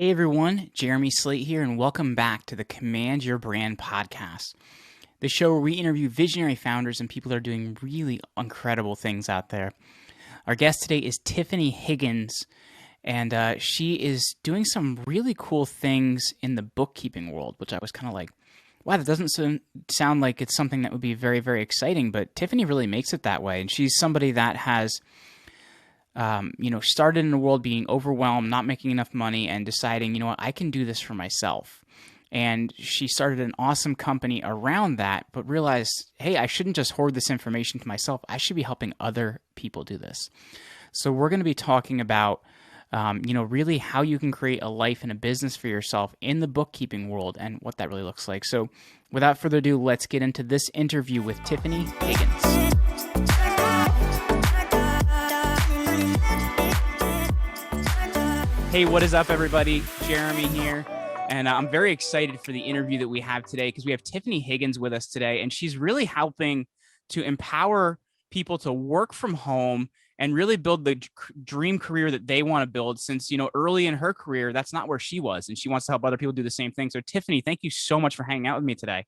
Hey everyone, Jeremy Slate here, and welcome back to the Command Your Brand podcast, the show where we interview visionary founders and people that are doing really incredible things out there. Our guest today is Tiffani Higgins, and she is doing some really cool things in the bookkeeping world, which I was kind of like, wow, that doesn't sound like it's something that would be very, very exciting, but Tiffani really makes it that way, and she's somebody that has started in the world being overwhelmed, not making enough money, and deciding, you know what, I can do this for myself. And she started an awesome company around that, but realized, hey, I shouldn't just hoard this information to myself. I should be helping other people do this. So we're going to be talking about, really how you can create a life and a business for yourself in the bookkeeping world and what that really looks like. So without further ado, let's get into this interview with Tiffani Higgins. Hey, what is up, everybody? Jeremy here, and I'm very excited for the interview that we have today because we have Tiffani Higgins with us today, and she's really helping to empower people to work from home and really build the dream career that they want to build since, early in her career, that's not where she was, and she wants to help other people do the same thing. So, Tiffani, thank you so much for hanging out with me today.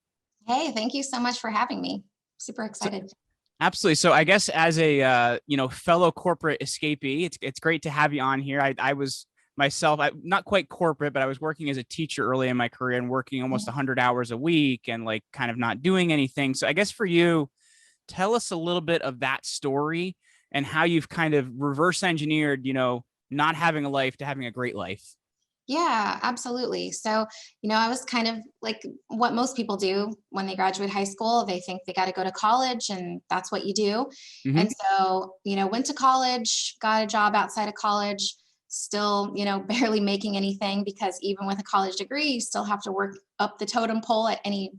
Hey, thank you so much for having me. Super excited. Absolutely. So I guess as a fellow corporate escapee, it's great to have you on here. I was myself, not quite corporate, but I was working as a teacher early in my career and working almost 100 hours a week and like kind of not doing anything. So I guess for you, tell us a little bit of that story and how you've kind of reverse engineered, not having a life to having a great life. Yeah, absolutely. So, I was kind of like what most people do when they graduate high school. They think they got to go to college and that's what you do. Mm-hmm. And so, went to college, got a job outside of college, still, barely making anything because even with a college degree, you still have to work up the totem pole at any,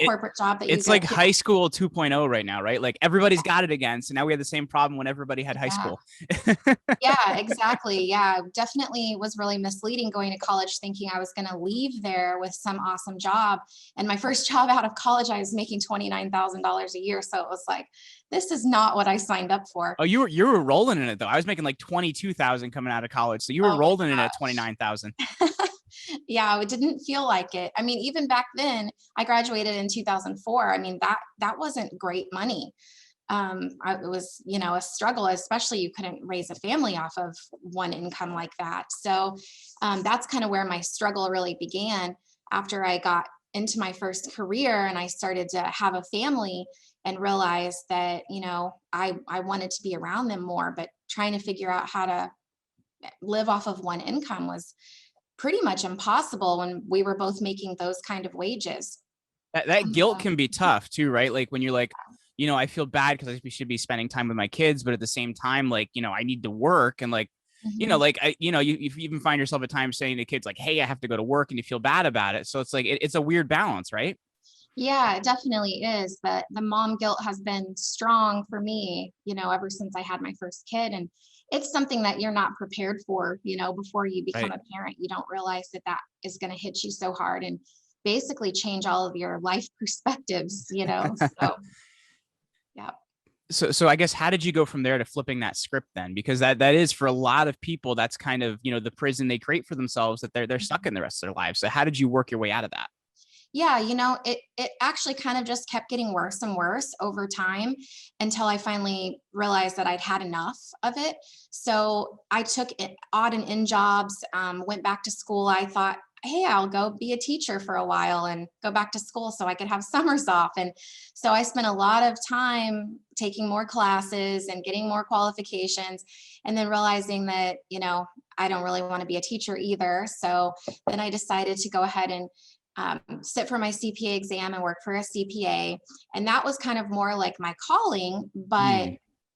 corporate job that you It's go like to. high school 2.0 right now, right? Like everybody's got it again. So now we have the same problem when everybody had high Yeah. school. Yeah, exactly. Yeah, definitely was really misleading going to college thinking I was going to leave there with some awesome job. And my first job out of college, I was making $29,000 a year. So it was like, this is not what I signed up for. Oh, you were rolling in it though. I was making like 22,000 coming out of college. So you were Oh rolling my in at 29,000. gosh. Yeah, it didn't feel like it. I mean, even back then, I graduated in 2004. I mean, that wasn't great money. It was, a struggle, especially you couldn't raise a family off of one income like that. So that's kind of where my struggle really began after I got into my first career and I started to have a family and realized that, I wanted to be around them more, but trying to figure out how to live off of one income was pretty much impossible when we were both making those kind of wages. That guilt So, can be tough too, right? Like when you're like, I feel bad because I should be spending time with my kids, but at the same time, like, I need to work and like, mhm. you even find yourself at times saying to kids like, hey, I have to go to work and you feel bad about it. So it's like, it's a weird balance, right? Yeah, it definitely is. But the mom guilt has been strong for me, ever since I had my first kid. And it's something that you're not prepared for, before you become Right. a parent. You don't realize that that is going to hit you so hard and basically change all of your life perspectives. So, yeah. So I guess how did you go from there to flipping that script then? Because that is for a lot of people, that's kind of, the prison they create for themselves that they're stuck in the rest of their lives. So how did you work your way out of that? Yeah, it actually kind of just kept getting worse and worse over time until I finally realized that I'd had enough of it. So I took odd and end jobs, went back to school. I thought, hey, I'll go be a teacher for a while and go back to school so I could have summers off. And so I spent a lot of time taking more classes and getting more qualifications, and then realizing that, I don't really want to be a teacher either. So then I decided to go ahead and sit for my CPA exam and work for a CPA. And that was kind of more like my calling, but Hmm.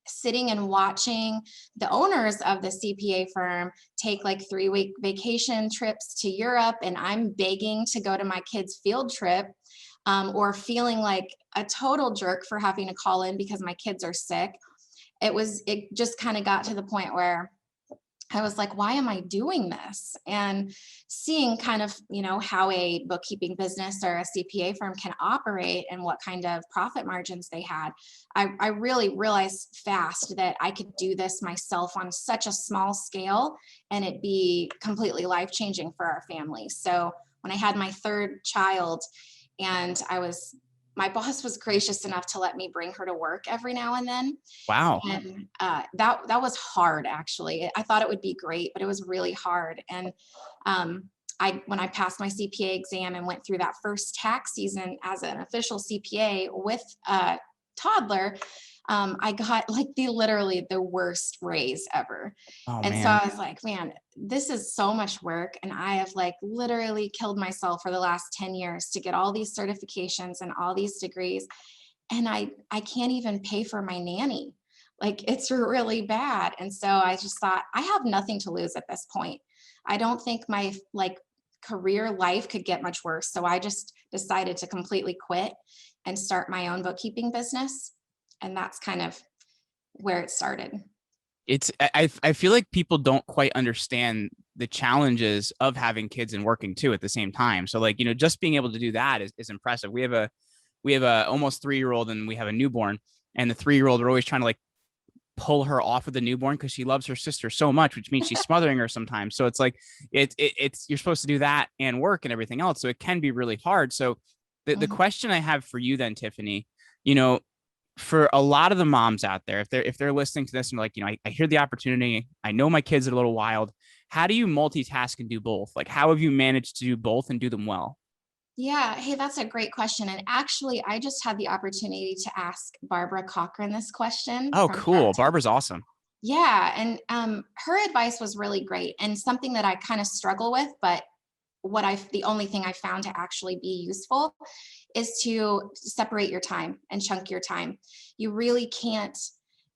sitting and watching the owners of the CPA firm take like 3-week vacation trips to Europe, and I'm begging to go to my kids' field trip, or feeling like a total jerk for having to call in because my kids are sick. It just kind of got to the point where I was like, why am I doing this? And seeing kind of, how a bookkeeping business or a CPA firm can operate and what kind of profit margins they had, I really realized fast that I could do this myself on such a small scale and it be completely life-changing for our family. So when I had my third child, and my boss was gracious enough to let me bring her to work every now and then. Wow. And that was hard, actually. I thought it would be great, but it was really hard. And um, when I passed my CPA exam and went through that first tax season as an official CPA with a toddler, I got like literally the worst raise ever. Oh And so man. I was like, man, this is so much work. And I have like literally killed myself for the last 10 years to get all these certifications and all these degrees. And I can't even pay for my nanny. Like it's really bad. And so I just thought I have nothing to lose at this point. I don't think my career life could get much worse. So I just decided to completely quit and start my own bookkeeping business. And that's kind of where it started. I feel like people don't quite understand the challenges of having kids and working too at the same time. So like, just being able to do that is impressive. We have a almost 3-year-old and we have a newborn, and the 3-year-old, we're always trying to like pull her off of the newborn because she loves her sister so much, which means she's smothering her sometimes. So it's like it's you're supposed to do that and work and everything else. So it can be really hard. So the Mhm. question I have for you then, Tiffani, you know, for a lot of the moms out there, if they're listening to this and like, I hear the opportunity, I know my kids are a little wild. How do you multitask and do both? Like, how have you managed to do both and do them well? Yeah. Hey, that's a great question. And actually, I just had the opportunity to ask Barbara Cochran this question Oh, from TED cool. Talk. Barbara's awesome. Yeah. And her advice was really great and something that I kind of struggle with, but the only thing I found to actually be useful is to separate your time and chunk your time. You really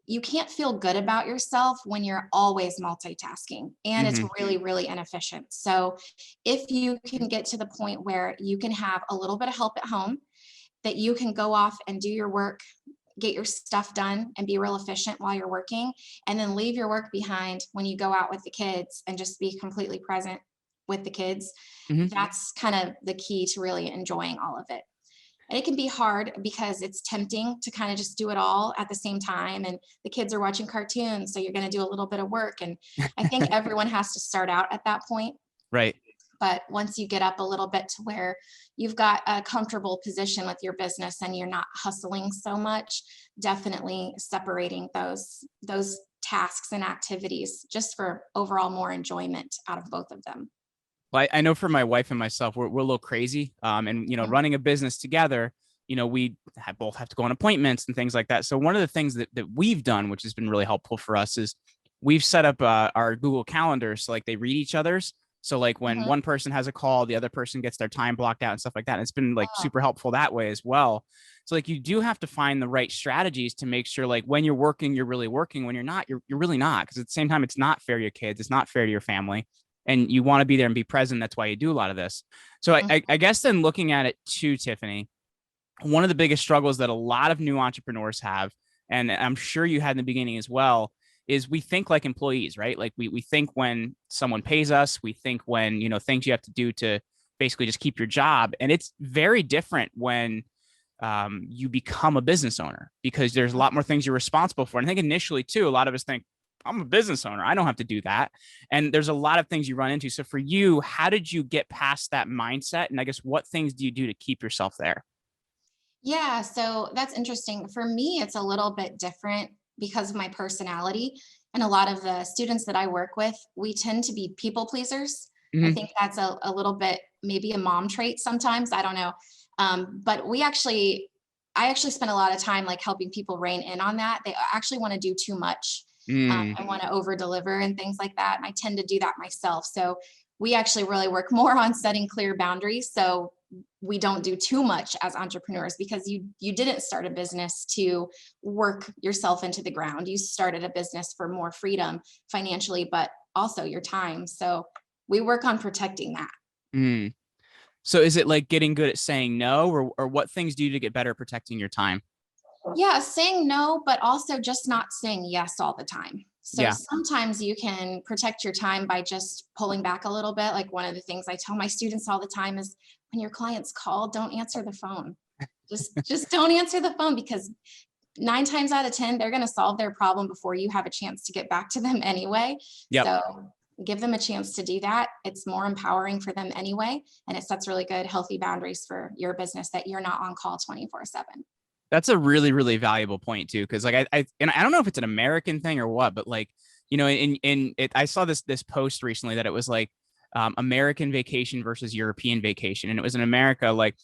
you can't feel good about yourself when you're always multitasking, and it's Hmm. really, really inefficient. So if you can get to the point where you can have a little bit of help at home, that you can go off and do your work, get your stuff done and be real efficient while you're working, and then leave your work behind when you go out with the kids and just be completely present with the kids. Hmm. That's kind of the key to really enjoying all of it. And it can be hard because it's tempting to kind of just do it all at the same time. And the kids are watching cartoons, so you're going to do a little bit of work. And I think everyone has to start out at that point. Right. But once you get up a little bit to where you've got a comfortable position with your business and you're not hustling so much, definitely separating those tasks and activities just for overall more enjoyment out of both of them. Well, I know for my wife and myself, we're a little crazy. And Mhm. running a business together, we both have to go on appointments and things like that. So one of the things that we've done, which has been really helpful for us, is we've set up our Google calendars so like they read each other's. So like when Mhm. one person has a call, the other person gets their time blocked out and stuff like that. And it's been like Oh, super helpful that way as well. So like you do have to find the right strategies to make sure like when you're working, you're really working. When you're not, you're really not. Because at the same time, it's not fair to your kids. It's not fair to your family, and you want to be there and be present. That's why you do a lot of this. So I guess then looking at it too, Tiffani, one of the biggest struggles that a lot of new entrepreneurs have, and I'm sure you had in the beginning as well, is we think like employees, right? Like we think when someone pays us, we think when, things you have to do to basically just keep your job. And it's very different when you become a business owner because there's a lot more things you're responsible for. And I think initially too, a lot of us think, I'm a business owner. I don't have to do that. And there's a lot of things you run into. So for you, how did you get past that mindset? And I guess what things do you do to keep yourself there? yeah, so that's interesting. For me, it's a little bit different because of my personality. And a lot of the students that I work with, we tend to be people pleasers. I Mm-hmm. think that's a little bit maybe a mom trait sometimes. I don't know. But I actually spend a lot of time like helping people rein in on that. They actually want to do too much Mm. and want to over deliver and things like that. And I tend to do that myself. So we actually really work more on setting clear boundaries. So we don't do too much as entrepreneurs because you didn't start a business to work yourself into the ground. You started a business for more freedom financially, but also your time. So we work on protecting that. Mm. So is it like getting good at saying no, or what things do you to get better at protecting your time? Yeah, saying no, but also just not saying yes all the time. So Yeah. sometimes you can protect your time by just pulling back a little bit. Like one of the things I tell my students all the time is when your clients call, don't answer the phone. Just don't answer the phone, because 9 times out of 10, they're going to solve their problem before you have a chance to get back to them anyway. Yep. So give them a chance to do that. It's more empowering for them anyway. And it sets really good, healthy boundaries for your business that you're not on call 24/7. That's a really, really valuable point too. Cause like and I don't know if it's an American thing or what, but like, in it, I saw this post recently that it was like, American vacation versus European vacation. And it was in America, like,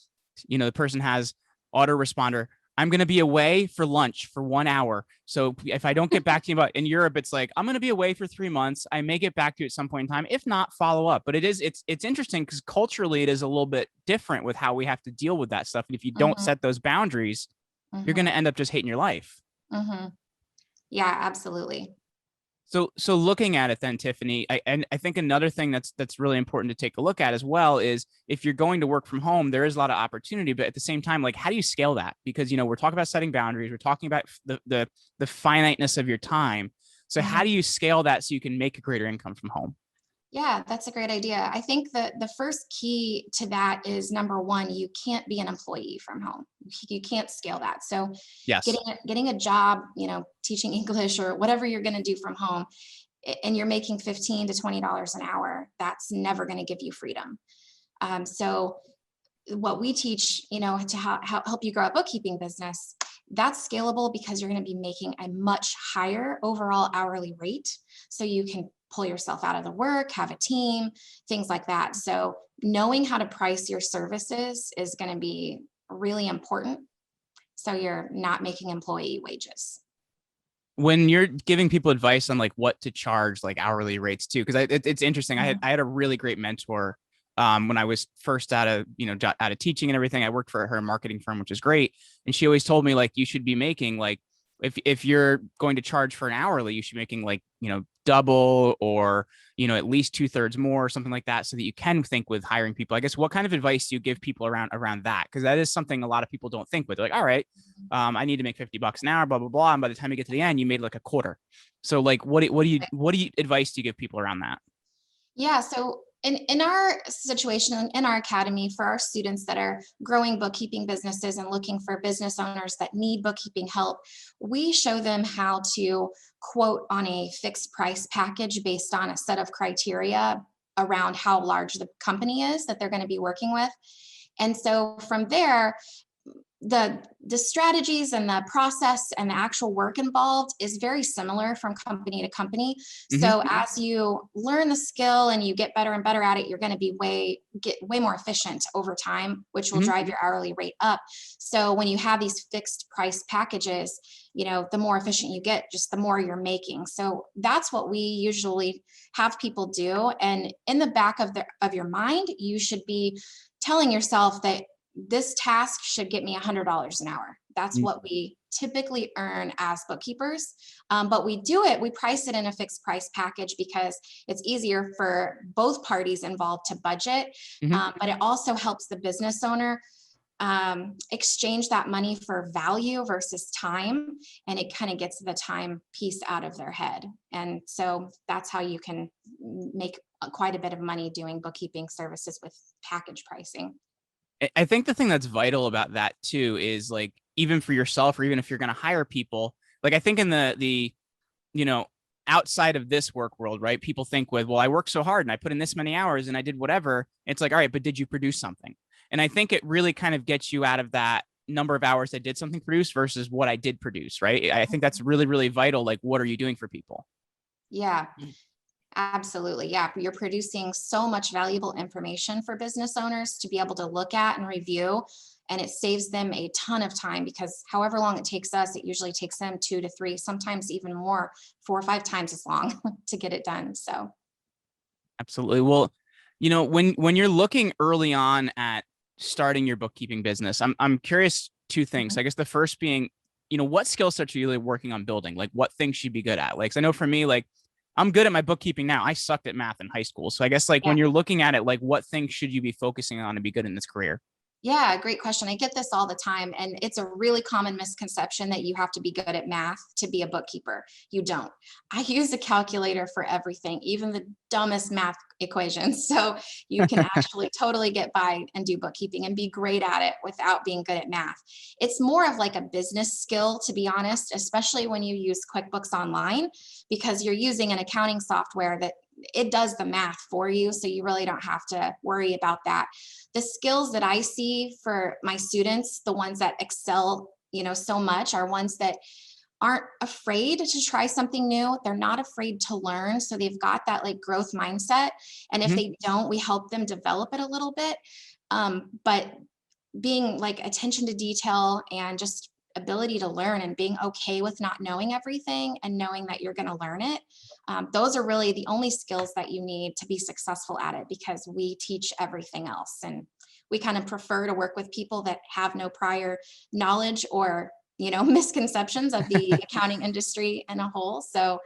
the person has autoresponder. I'm going to be away for lunch for 1 hour. So if I don't get back to you about in Europe, it's like, I'm going to be away for 3 months. I may get back to you at some point in time. If not, follow up. But it's interesting because culturally it is a little bit different with how we have to deal with that stuff. And if you don't Mm-hmm, set those boundaries, you're going mm-hmm, to end up just hating your life. mm-hmm. Yeah, absolutely. So looking at it then, Tiffani, I think another thing that's really important to take a look at as well is if you're going to work from home, there is a lot of opportunity, but at the same time, like how do you scale that? Because we're talking about setting boundaries, we're talking about the finiteness of your time. So how do Mm-hmm. you scale that so you can make a greater income from home? Yeah, that's a great idea. I think that the first key to that is number one, you can't be an employee from home. You can't scale that. So Yes. getting a job, teaching English or whatever you're going to do from home, and you're making $15 to $20 an hour, that's never going to give you freedom. So what we teach, to help you grow a bookkeeping business, that's scalable because you're going to be making a much higher overall hourly rate. So you can pull yourself out of the work, have a team, things like that. So knowing how to price your services is going to be really important. So you're not making employee wages. When you're giving people advice on like what to charge like hourly rates too, because it's interesting. I had Mhm. I had a really great mentor when I was first out of out of teaching and everything. I worked for her marketing firm, which is great, and she always told me like you should be making like if you're going to charge for an hourly, you should be making like double or at least two-thirds more or something like that, so that you can think with hiring people. I guess what kind of advice do you give people around that? Because that is something a lot of people don't think with. They're like, all right, I need to make $50 an hour, blah blah blah, and by the time you get to the end, you made like a quarter. So like, what do you advice do you give people around that? Yeah, so in our situation, in our academy, for our students that are growing bookkeeping businesses and looking for business owners that need bookkeeping help, we show them how to quote on a fixed price package based on a set of criteria around how large the company is that they're going to be working with. And so from there, the strategies and the process and the actual work involved is very similar from company to company. Mm-hmm. So as you learn the skill and you get better and better at it, you're going to be get way more efficient over time, which will Mm-hmm. drive your hourly rate up. So when you have these fixed price packages, the more efficient you get, just the more you're making. So that's what we usually have people do. And in the back of your mind, you should be telling yourself that this task should get me $100 an hour. That's what we typically earn as bookkeepers. But we price it in a fixed price package because it's easier for both parties involved to budget. Mm-hmm. But it also helps the business owner exchange that money for value versus time. And it kind of gets the time piece out of their head. And so that's how you can make quite a bit of money doing bookkeeping services with package pricing. I think the thing that's vital about that too is like even for yourself or even if you're going to hire people, like I think in the you know outside of this work world, right? People think with, well, I worked so hard and I put in this many hours and I did whatever. It's like, all right, but did you produce something? And I think it really kind of gets you out of that number of hours I did something produce versus what I did produce, right? I think that's really, really vital. Like, what are you doing for people? Yeah. Absolutely. Yeah. You're producing so much valuable information for business owners to be able to look at and review. And it saves them a ton of time because however long it takes us, it usually takes them 2 to 3, sometimes even more, 4 or 5 times as long to get it done. So, Absolutely. Well, when you're looking early on at starting your bookkeeping business, I'm curious two things. mhm. I guess the first being, what skill sets are you really working on building? Like what things should be good at? Like, 'cause I know for me, like I'm good at my bookkeeping now. I sucked at math in high school. So I guess like Yeah. when you're looking at it, like what things should you be focusing on to be good in this career? Yeah, great question. I get this all the time, and it's a really common misconception that you have to be good at math to be a bookkeeper. You don't. I use a calculator for everything, even the dumbest math equations. So you can actually totally get by and do bookkeeping and be great at it without being good at math. It's more of like a business skill, to be honest, especially when you use QuickBooks Online, because you're using an accounting software that it does the math for you. So you really don't have to worry about that. The skills that I see for my students, the ones that excel, so much, are ones that aren't afraid to try something new. They're not afraid to learn. So they've got that like growth mindset. And if Mhm. they don't, we help them develop it a little bit. But being like attention to detail and just ability to learn and being okay with not knowing everything and knowing that you're going to learn it. Those are really the only skills that you need to be successful at it, because we teach everything else. And we kind of prefer to work with people that have no prior knowledge or, misconceptions of the accounting industry in a whole. So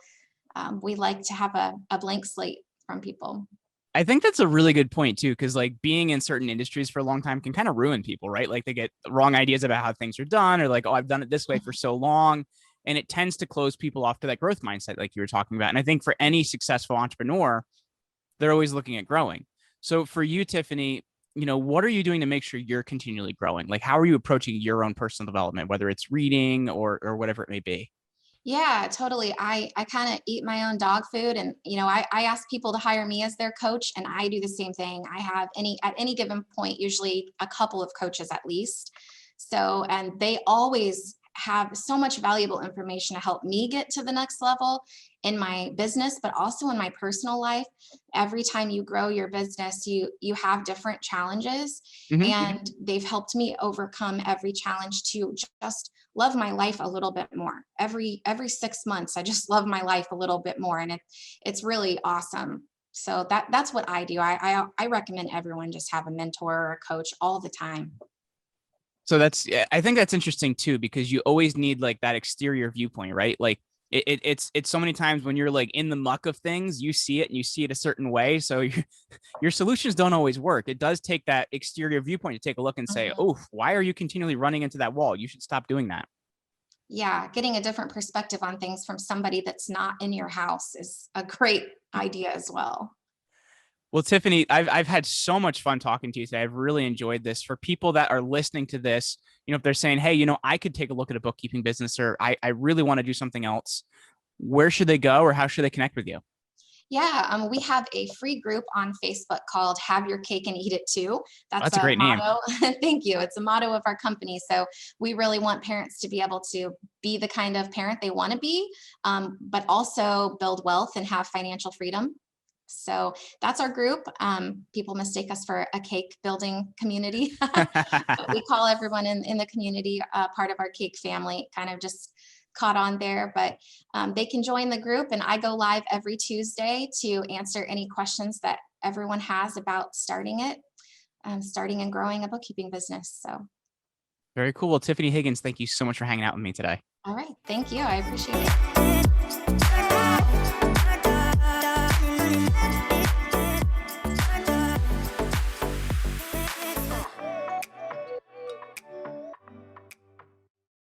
we like to have a blank slate from people. I think that's a really good point too, because like being in certain industries for a long time can kind of ruin people, right? Like they get wrong ideas about how things are done, or like, oh, I've done it this way for so long. And it tends to close people off to that growth mindset, like you were talking about. And I think for any successful entrepreneur, they're always looking at growing. So for you, Tiffani, what are you doing to make sure you're continually growing? Like, how are you approaching your own personal development, whether it's reading or whatever it may be? Yeah, totally. I kind of eat my own dog food, and I ask people to hire me as their coach, and I do the same thing. I have at any given point usually a couple of coaches at least. So, and they always have so much valuable information to help me get to the next level in my business, but also in my personal life. Every time you grow your business, you have different challenges, Hmm. and they've helped me overcome every challenge to just love my life a little bit more. Every 6 months, I just love my life a little bit more, and it's really awesome. So that's what I do. I recommend everyone just have a mentor or a coach all the time. So yeah, I think that's interesting too, because you always need like that exterior viewpoint, right? Like it's so many times when you're like in the muck of things, you see it and you see it a certain way. So your solutions don't always work. It does take that exterior viewpoint to take a look and say, Mhm. oh, why are you continually running into that wall? You should stop doing that. Yeah, getting a different perspective on things from somebody that's not in your house is a great idea as well. Well, Tiffani, I've had so much fun talking to you today. I've really enjoyed this. For people that are listening to this, if they're saying, hey, I could take a look at a bookkeeping business, or I really want to do something else, where should they go or how should they connect with you? Yeah, we have a free group on Facebook called Have Your Cake and Eat It Too. That's That's a a great name. motto. Thank you. It's a motto of our company. So we really want parents to be able to be the kind of parent they want to be, but also build wealth and have financial freedom. So that's our group. People mistake us for a cake building community, but we call everyone in the community part of our cake family. Kind of just caught on there, but they can join the group, and I go live every Tuesday to answer any questions that everyone has about starting and growing a bookkeeping business. So, Very cool. Well, Tiffani Higgins, thank you so much for hanging out with me today. all right, thank you. I appreciate it.